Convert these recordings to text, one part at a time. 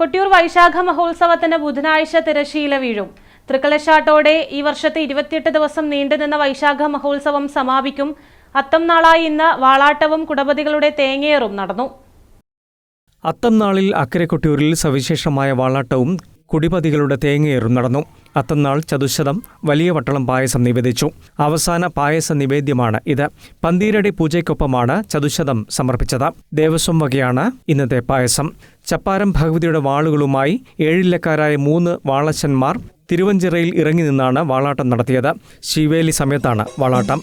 കൊട്ടിയൂർ വൈശാഖ മഹോത്സവത്തിന് ബുധനാഴ്ച തിരശ്ശീല വീഴും. തൃക്കലശാട്ടോടെ ഈ വർഷത്തെ 28 ദിവസം നീണ്ടുനിന്ന വൈശാഖ മഹോത്സവം സമാപിക്കും. അത്തം നാളായി ഇന്ന് വാളാട്ടവും കുടപതികളുടെ തേങ്ങയേറും നടന്നു. അത്തം നാളിൽ അക്കരെ കൊട്ടിയൂരിൽ സവിശേഷമായ വാളാട്ടവും കുടിപതികളുടെ തേങ്ങയേറും നടന്നു. അത്തംനാൾ ചതുശതം വലിയ വട്ടളം പായസം നിവേദിച്ചു. അവസാന പായസ നിവേദ്യമാണ് ഇത്. പന്തീരടി പൂജയ്ക്കൊപ്പമാണ് ചതുശതം സമർപ്പിച്ചത്. ദേവസ്വം വകയാണ് ഇന്നത്തെ പായസം. ചപ്പാരം ഭഗവതിയുടെ വാളുകളുമായി ഏഴില്ലക്കാരായ 3 വാളച്ചന്മാർ തിരുവഞ്ചിറയിൽ ഇറങ്ങി നിന്നാണ് വാളാട്ടം നടത്തിയത്. ശിവേലി സമയത്താണ് വാളാട്ടം.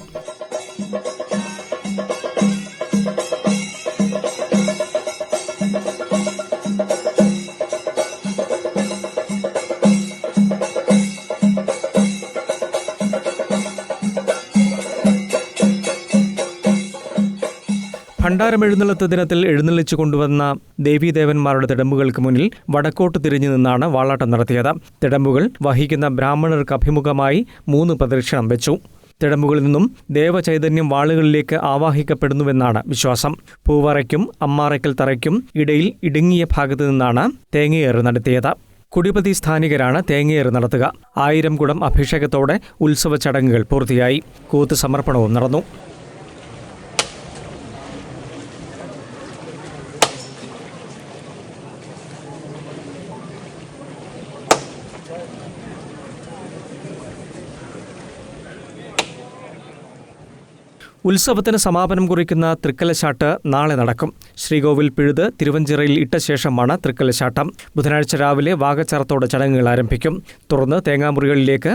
ഭണ്ഡാരമെഴുന്നള്ളത്ത് ദിനത്തിൽ എഴുന്നള്ളിച്ചു കൊണ്ടുവന്ന ദേവീദേവന്മാരുടെ തിടമ്പുകൾക്ക് മുന്നിൽ വടക്കോട്ട് തിരിഞ്ഞു നിന്നാണ് വാളാട്ടം നടത്തിയത്. തിടമ്പുകൾ വഹിക്കുന്ന ബ്രാഹ്മണർക്ക് അഭിമുഖമായി 3 പ്രദക്ഷിണം വെച്ചു. തിടമ്പുകളിൽ നിന്നും ദേവചൈതന്യം വാളുകളിലേക്ക് ആവാഹിക്കപ്പെടുന്നുവെന്നാണ് വിശ്വാസം. പൂവറയ്ക്കും അമ്മാറയ്ക്കൽ തറയ്ക്കും ഇടയിൽ ഇടുങ്ങിയ ഭാഗത്തു നിന്നാണ് തേങ്ങയേറ് നടത്തിയത്. കുടിപതി സ്ഥാനികരാണ് തേങ്ങയേറ് നടത്തുക. 1000 കുടം അഭിഷേകത്തോടെ ഉത്സവ ചടങ്ങുകൾ പൂർത്തിയായി. കൂത്ത് സമർപ്പണവും നടന്നു. ഉത്സവത്തിന് സമാപനം കുറിക്കുന്ന തൃക്കലശാട്ട് നാളെ നടക്കും. ശ്രീകോവിൽ പിഴുത് തിരുവഞ്ചിറയിൽ ഇട്ട ശേഷമാണ് തൃക്കലശാട്ടം. ബുധനാഴ്ച രാവിലെ വാകച്ചാർത്തോടെ ചടങ്ങുകൾ ആരംഭിക്കും. തുടർന്ന് തേങ്ങാമുറികളിലേക്ക്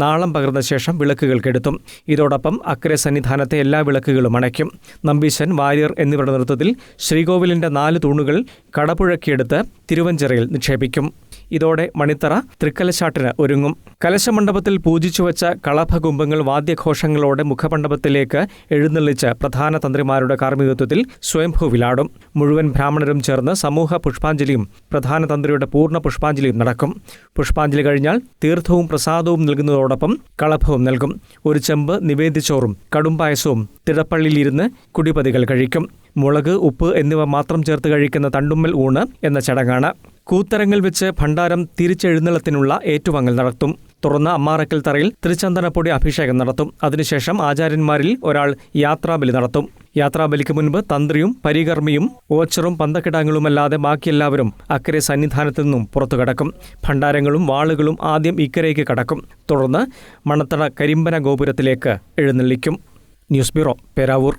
നാളം പകർന്ന ശേഷം വിളക്കുകൾ കെടുത്തും. ഇതോടൊപ്പം അക്കരെ സന്നിധാനത്തെ എല്ലാ വിളക്കുകളും അണയ്ക്കും. നമ്പീശൻ, വാര്യർ എന്നിവരുടെ നേതൃത്വത്തിൽ ശ്രീകോവിലിന്റെ 4 തൂണുകൾ കടപുഴക്കിയെടുത്ത് തിരുവഞ്ചിറയിൽ നിക്ഷേപിക്കും. ഇതോടെ മണിത്തറ തൃക്കലശാട്ടിന് ഒരുങ്ങും. കലശമണ്ഡപത്തിൽ പൂജിച്ചുവച്ച കളഭകുംഭങ്ങൾ വാദ്യഘോഷങ്ങളോടെ മുഖമണ്ഡപത്തിലേക്ക് എഴുന്നള്ളിച്ച് പ്രധാന തന്ത്രിമാരുടെ കാർമ്മികത്വത്തിൽ സ്വയംഭൂവിലാടും. മുഴുവൻ ബ്രാഹ്മണരും ചേർന്ന് സമൂഹ പുഷ്പാഞ്ജലിയും പ്രധാന തന്ത്രിയുടെ പൂർണ്ണ പുഷ്പാഞ്ജലിയും നടക്കും. പുഷ്പാഞ്ജലി കഴിഞ്ഞാൽ തീർത്ഥവും പ്രസാദവും നൽകുന്നതോടൊപ്പം കളഭവും നൽകും. ഒരു ചെമ്പ് നിവേദ്യച്ചോറും കടുംപായസവും തിടപ്പള്ളിയിലിരുന്ന് കുടിപതികൾ കഴിക്കും. മുളക്, ഉപ്പ് എന്നിവ മാത്രം ചേർത്ത് കഴിക്കുന്ന തണ്ടുമ്മൽ ഊണ് എന്ന ചടങ്ങാണ്. കൂത്തരങ്ങൾ വെച്ച് ഭണ്ഡാരം തിരിച്ചെഴുന്നള്ളത്തിനുള്ള ഏറ്റുവാങ്ങൽ നടത്തും. തുറന്ന അമ്മാറക്കൽ തറയിൽ തിരുചന്ദനപ്പൊടി അഭിഷേകം നടത്തും. അതിനുശേഷം ആചാര്യന്മാരിൽ ഒരാൾ യാത്രാബലി നടത്തും. യാത്രാബലിക്ക് മുൻപ് തന്ത്രിയും പരികർമ്മിയും ഓച്ചറും പന്തക്കിടാങ്ങളുമല്ലാതെ ബാക്കിയെല്ലാവരും അക്കരെ സന്നിധാനത്തു നിന്നും പുറത്തുകടക്കും. ഭണ്ഡാരങ്ങളും വാളുകളും ആദ്യം ഇക്കരയ്ക്ക് കടക്കും. തുടർന്ന് മണത്തറ കരിമ്പന ഗോപുരത്തിലേക്ക് എഴുന്നള്ളിക്കും. News bureau, Peravoor.